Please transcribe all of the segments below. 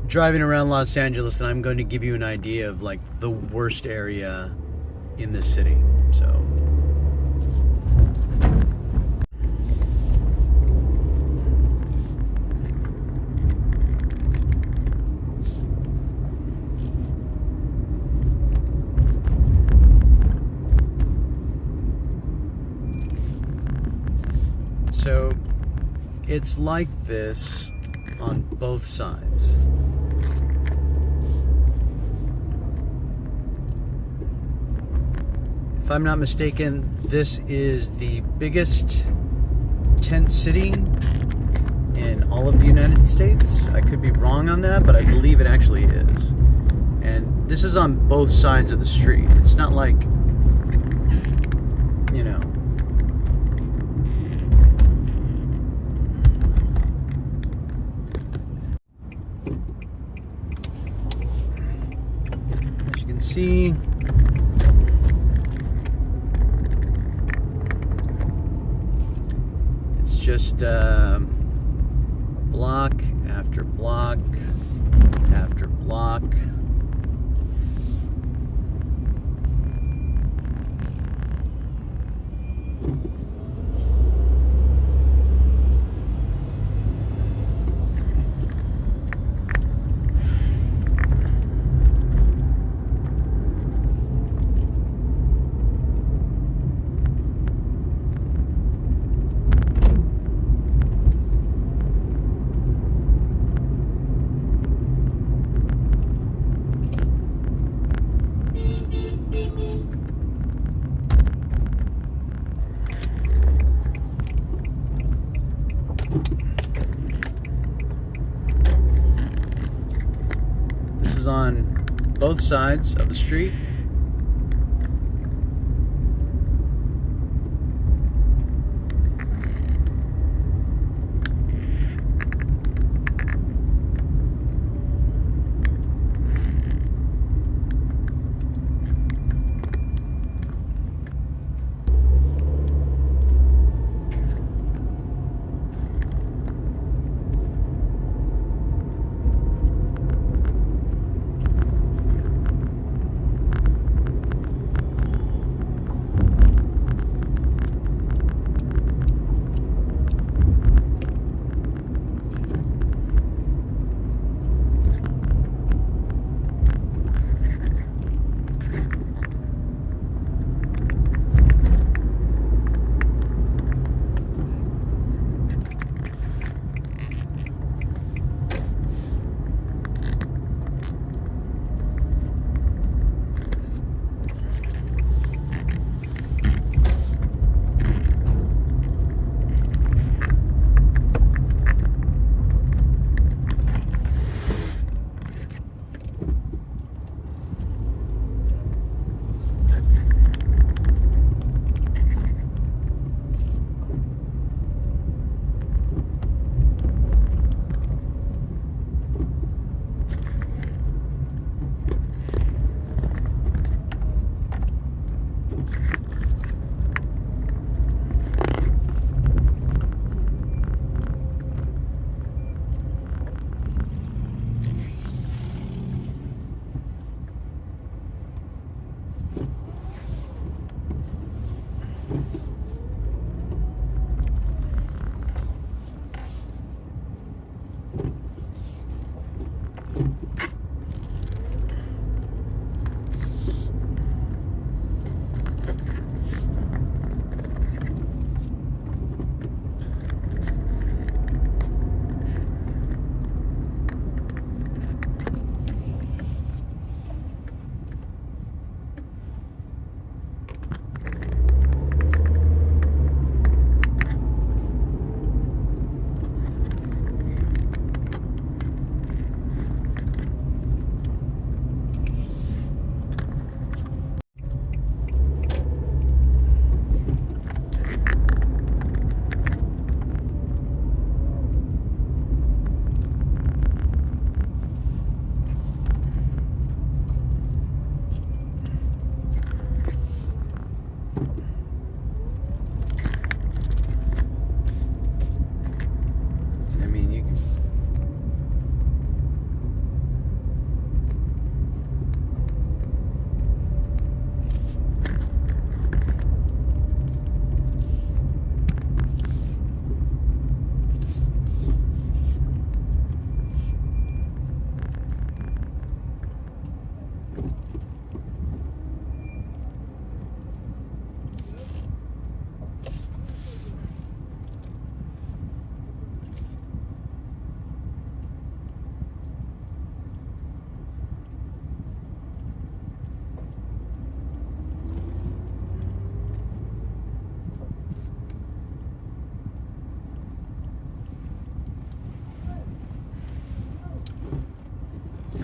driving around Los Angeles, and I'm going to give you an idea of like the worst area in this city. So it's like this on both sides. If I'm not mistaken, this is the biggest tent city in all of the United States. I could be wrong on that, but I believe it actually is. And this is on both sides of the street. It's not like, you know, as you can see, just block after block after block. This is on both sides of the street.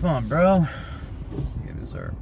Come on, bro. Give us our...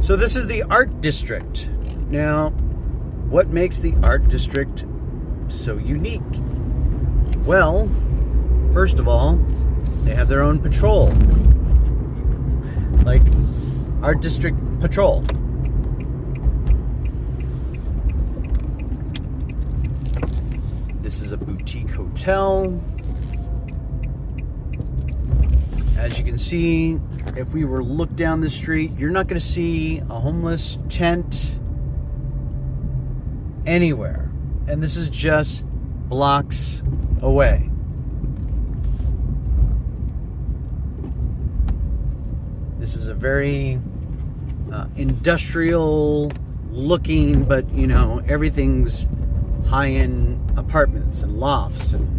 So this is the art district. Now, what makes the art district so unique? Well, first of all, they have their own patrol. Like Art District Patrol. This is a boutique hotel. As you can see, if we were to look down the street, you're not going to see a homeless tent anywhere. And this is just blocks away. This is a very industrial looking, but you know, everything's high-end apartments and lofts and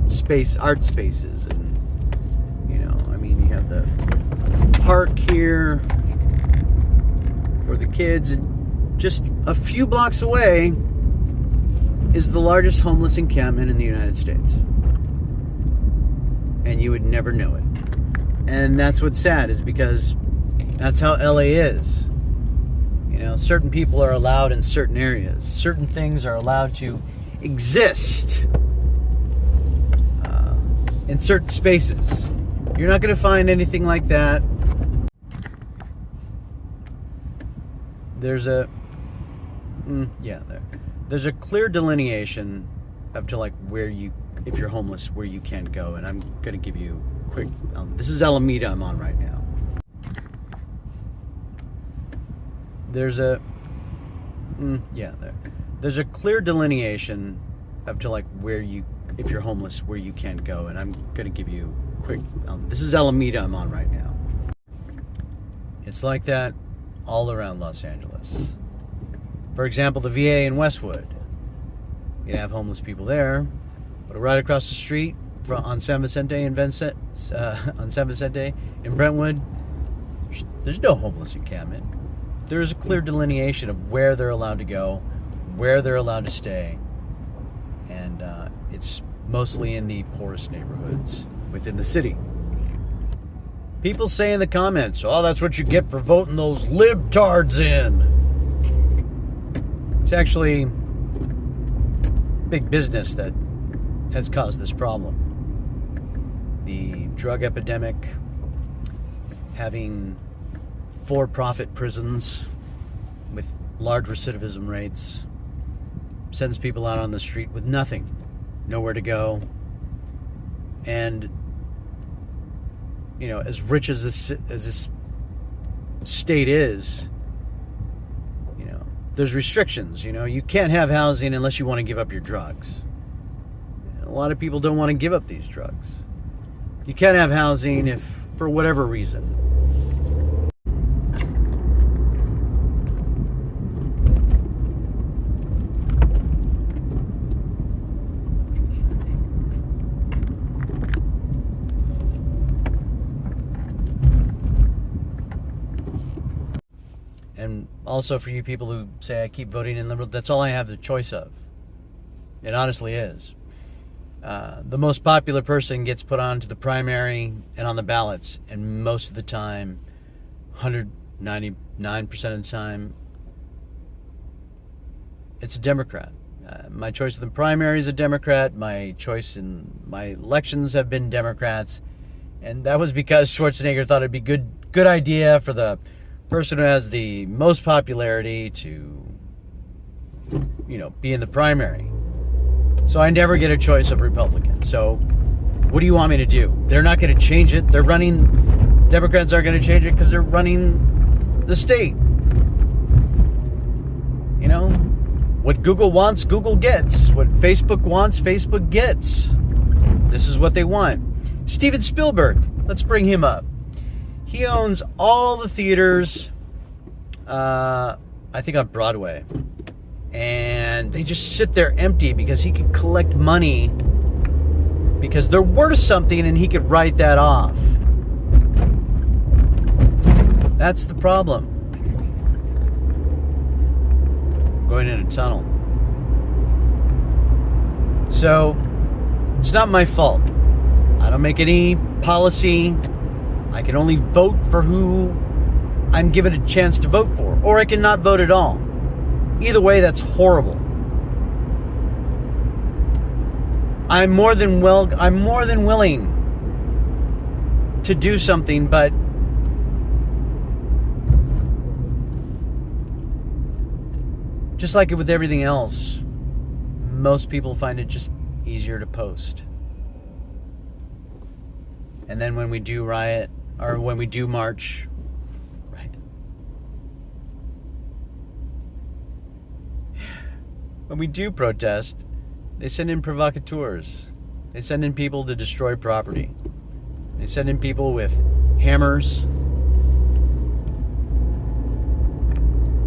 art spaces, and you know, I mean, you have the park here for the kids, and just a few blocks away is the largest homeless encampment in the United States, and you would never know it. And that's what's sad, is because that's how LA is. You know, certain people are allowed in certain areas. Certain things are allowed to exist in certain spaces. You're not going to find anything like that there's a there's a clear delineation up to like where you, if you're homeless, where you can go. And I'm gonna give you a quick, this is Alameda I'm on right now. There's a there's a clear delineation up to like where you, if you're homeless, where you can go. And I'm gonna give you a quick, this is Alameda I'm on right now. It's like that all around Los Angeles. For example, the VA in Westwood, you have homeless people there, but right across the street on San Vicente in Brentwood, there's no homeless encampment. There is a clear delineation of where they're allowed to go, where they're allowed to stay, and it's mostly in the poorest neighborhoods within the city. People say in the comments, "Oh, that's what you get for voting those libtards in." It's actually big business that has caused this problem. The drug epidemic, having for-profit prisons with large recidivism rates, sends people out on the street with nothing, nowhere to go. And, you know, as rich as this state is, you know, there's restrictions. You know, you can't have housing unless you want to give up your drugs. A lot of people don't want to give up these drugs. You can't have housing if, for whatever reason. And also for you people who say I keep voting in Liberal, that's all I have the choice of. It honestly is. The most popular person gets put onto the primary and on the ballots, and most of the time, 199% of the time, it's a Democrat. My choice in the primary is a Democrat. My choice in my elections have been Democrats, and that was because Schwarzenegger thought it'd be good idea for the person who has the most popularity to, you know, be in the primary. So I never get a choice of Republican. So what do you want me to do? They're not going to change it. Democrats aren't going to change it because they're running the state. You know, what Google wants, Google gets. What Facebook wants, Facebook gets. This is what they want. Steven Spielberg, let's bring him up. He owns all the theaters, I think on Broadway. And they just sit there empty because he can collect money because they're worth something and he could write that off. That's the problem. Going in a tunnel. So, it's not my fault. I don't make any policy. I can only vote for who I'm given a chance to vote for. Or I can not vote at all. Either way, that's horrible. I'm more than willing to do something, but just like with everything else, most people find it just easier to post. And then when we do riot, or when we do march, when we do protest, they send in provocateurs. They send in people to destroy property. They send in people with hammers,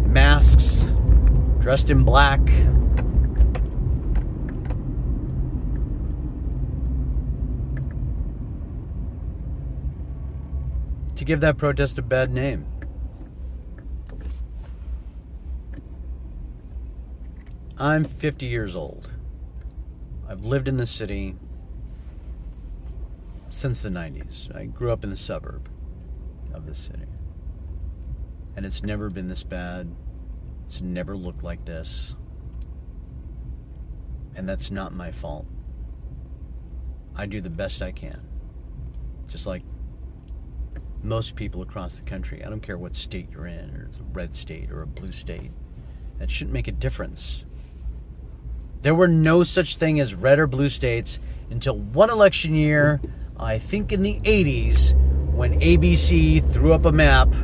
masks, dressed in black. To give that protest a bad name. I'm 50 years old. I've lived in this city since the 90s. I grew up in the suburb of this city. And it's never been this bad. It's never looked like this. And that's not my fault. I do the best I can. Just like most people across the country. I don't care what state you're in, or it's a red state or a blue state. That shouldn't make a difference. There were no such thing as red or blue states until one election year, I think in the 80s, when ABC threw up a map,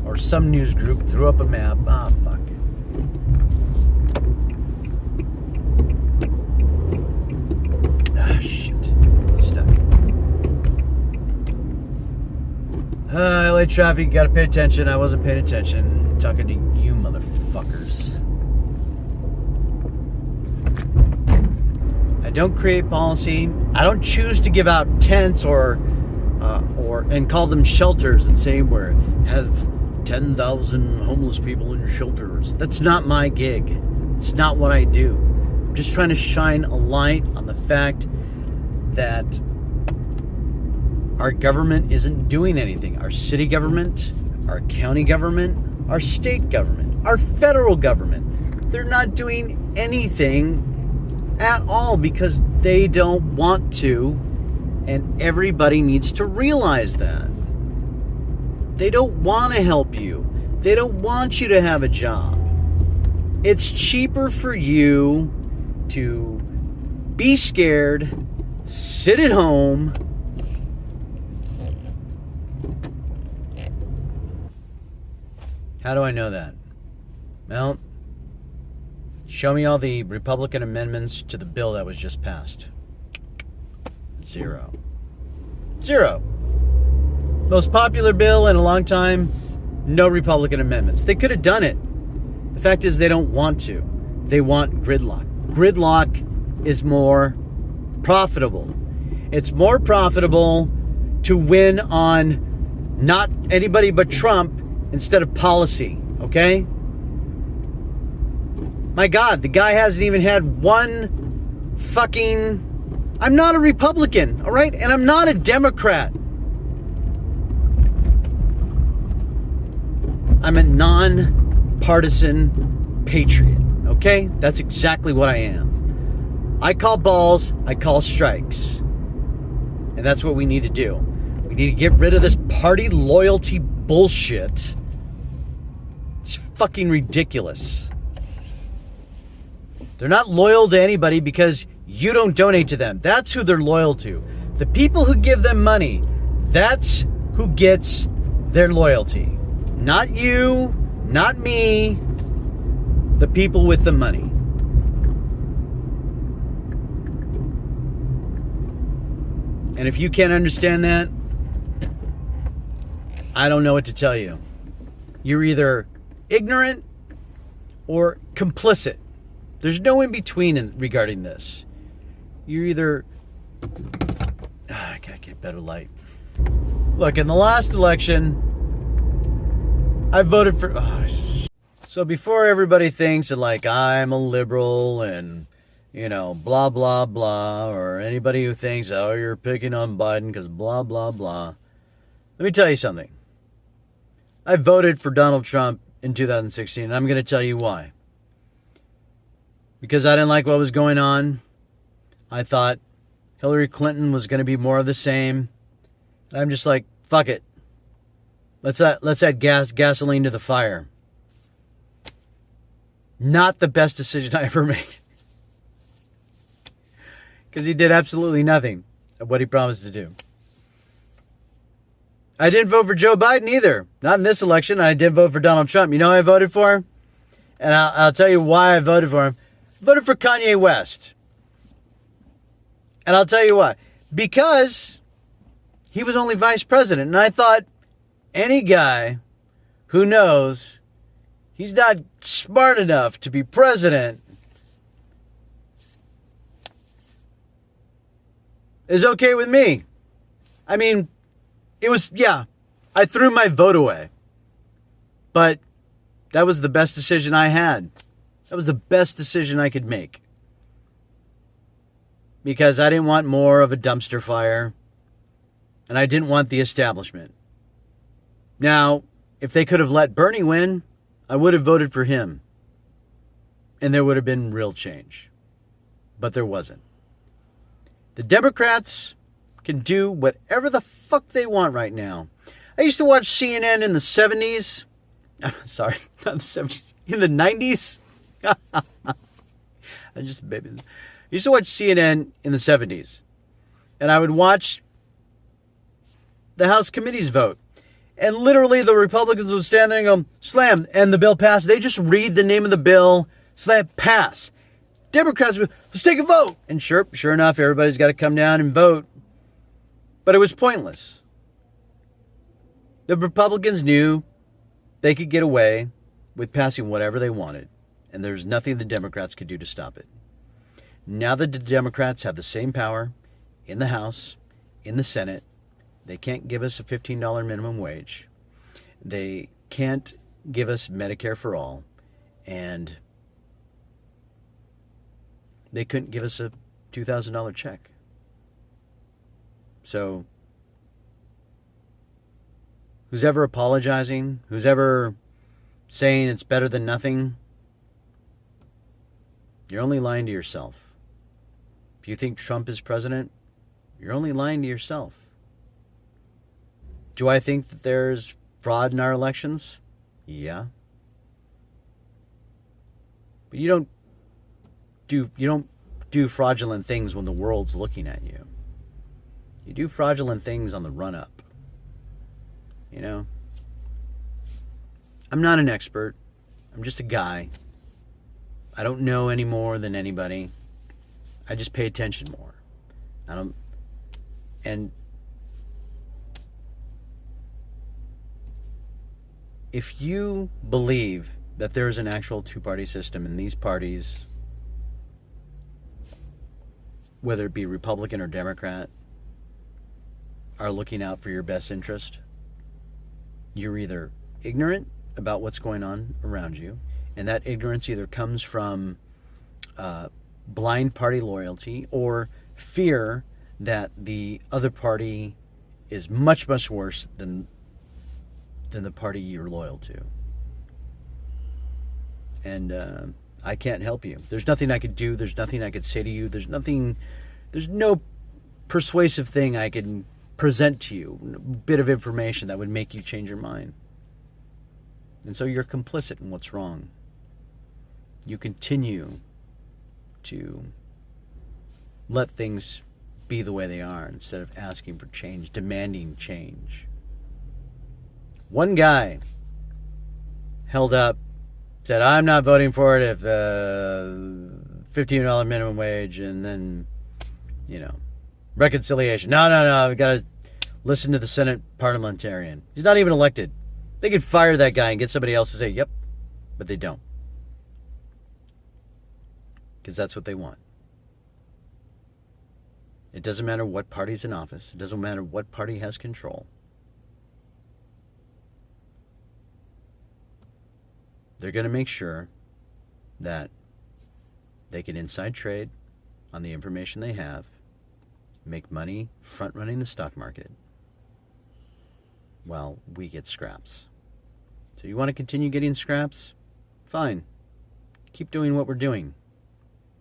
or some news group threw up a map. Ah, fuck. Ah, shit. Stuck. LA traffic, gotta pay attention. I wasn't paying attention. Talking to you motherfuckers. I don't create policy. I don't choose to give out tents or and call them shelters and say we have 10,000 homeless people in shelters. That's not my gig. It's not what I do. I'm just trying to shine a light on the fact that our government isn't doing anything. Our city government, our county government, our state government, our federal government, they're not doing anything at all because they don't want to, and everybody needs to realize that. They don't want to help you. They don't want you to have a job. It's cheaper for you to be scared, sit at home, how do I know that? Well, show me all the Republican amendments to the bill that was just passed. Zero. Most popular bill in a long time, no Republican amendments. They could have done it. The fact is they don't want to. They want gridlock. Gridlock is more profitable. It's more profitable to win on not anybody but Trump instead of policy, okay? My God, the guy hasn't even had one fucking... I'm not a Republican, all right? And I'm not a Democrat. I'm a non-partisan patriot, okay? That's exactly what I am. I call balls, I call strikes. And that's what we need to do. We need to get rid of this party loyalty bullshit. It's fucking ridiculous. They're not loyal to anybody because you don't donate to them. That's who they're loyal to. The people who give them money, that's who gets their loyalty. Not you, not me, the people with the money. And if you can't understand that, I don't know what to tell you. You're either ignorant or complicit. There's no in between regarding this. You're either... I gotta get better light. Look, in the last election, I voted for... So before everybody thinks that, like, I'm a liberal and, you know, blah, blah, blah, or anybody who thinks, oh, you're picking on Biden because blah, blah, blah. Let me tell you something. I voted for Donald Trump in 2016, and I'm going to tell you why. Because I didn't like what was going on. I thought Hillary Clinton was going to be more of the same. And I'm just like, fuck it. Let's add gasoline to the fire. Not the best decision I ever made. Because he did absolutely nothing of what he promised to do. I didn't vote for Joe Biden either. Not in this election. I did vote for Donald Trump. You know who I voted for? And I'll tell you why I voted for him. I voted for Kanye West. And I'll tell you why. Because he was only vice president. And I thought any guy who knows he's not smart enough to be president is okay with me. I mean, it was, yeah, I threw my vote away. But that was the best decision I had. That was the best decision I could make. Because I didn't want more of a dumpster fire. And I didn't want the establishment. Now, if they could have let Bernie win, I would have voted for him. And there would have been real change. But there wasn't. The Democrats can do whatever the fuck they want right now. I used to watch CNN in the 70s. Sorry, not the 70s. In the 90s. I just baby. I used to watch CNN in the 70s. And I would watch the House committees vote. And literally the Republicans would stand there and go, slam, and the bill passed. They just read the name of the bill, slam, pass. Democrats would, let's take a vote. And sure enough, everybody's got to come down and vote. But it was pointless. The Republicans knew they could get away with passing whatever they wanted. And there's nothing the Democrats could do to stop it. Now that the Democrats have the same power in the House, in the Senate, they can't give us a $15 minimum wage. They can't give us Medicare for all. And they couldn't give us a $2,000 check. So, who's ever apologizing, who's ever saying it's better than nothing, you're only lying to yourself. If you think Trump is president, you're only lying to yourself. Do I think that there's fraud in our elections? Yeah. But you don't do fraudulent things when the world's looking at you. You do fraudulent things on the run up. You know? I'm not an expert. I'm just a guy. I don't know any more than anybody. I just pay attention more. And if you believe that there is an actual two-party system and these parties, whether it be Republican or Democrat, are looking out for your best interest, you're either ignorant about what's going on around you, and that ignorance either comes from blind party loyalty or fear that the other party is much, much worse than the party you're loyal to. And I can't help you. There's nothing I could do. There's nothing I could say to you. There's no persuasive thing I can present to you, a bit of information that would make you change your mind. And so you're complicit in what's wrong. You continue to let things be the way they are instead of asking for change, demanding change. One guy held up, said, I'm not voting for it if $15 minimum wage and then, reconciliation. No, we've got to listen to the Senate parliamentarian. He's not even elected. They could fire that guy and get somebody else to say, yep, but they don't. Because that's what they want. It doesn't matter what party's in office. It doesn't matter what party has control. They're going to make sure that they can inside trade on the information they have, make money front-running the stock market, while we get scraps. So you want to continue getting scraps? Fine. Keep doing what we're doing,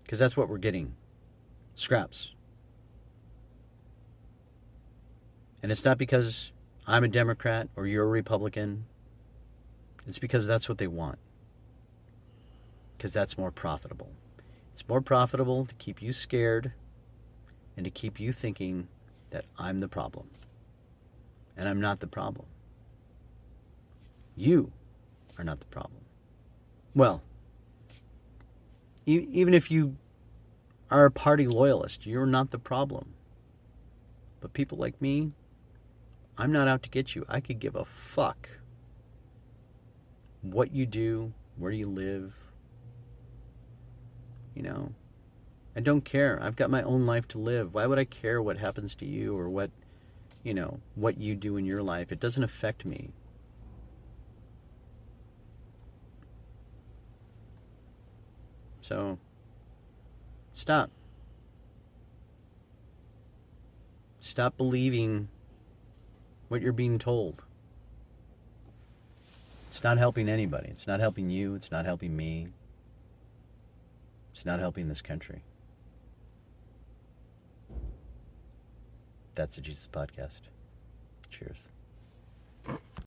because that's what we're getting. Scraps. And it's not because I'm a Democrat or you're a Republican. It's because that's what they want. Because that's more profitable. It's more profitable to keep you scared and to keep you thinking that I'm the problem. And I'm not the problem. You are not the problem. Well, even if you are a party loyalist, you're not the problem. But people like me, I'm not out to get you. I could give a fuck what you do, where you live. I don't care. I've got my own life to live. Why would I care what happens to you or what you do in your life? It doesn't affect me. So, stop. Stop believing what you're being told. It's not helping anybody. It's not helping you. It's not helping me. It's not helping this country. That's the Jesus Podcast. Cheers.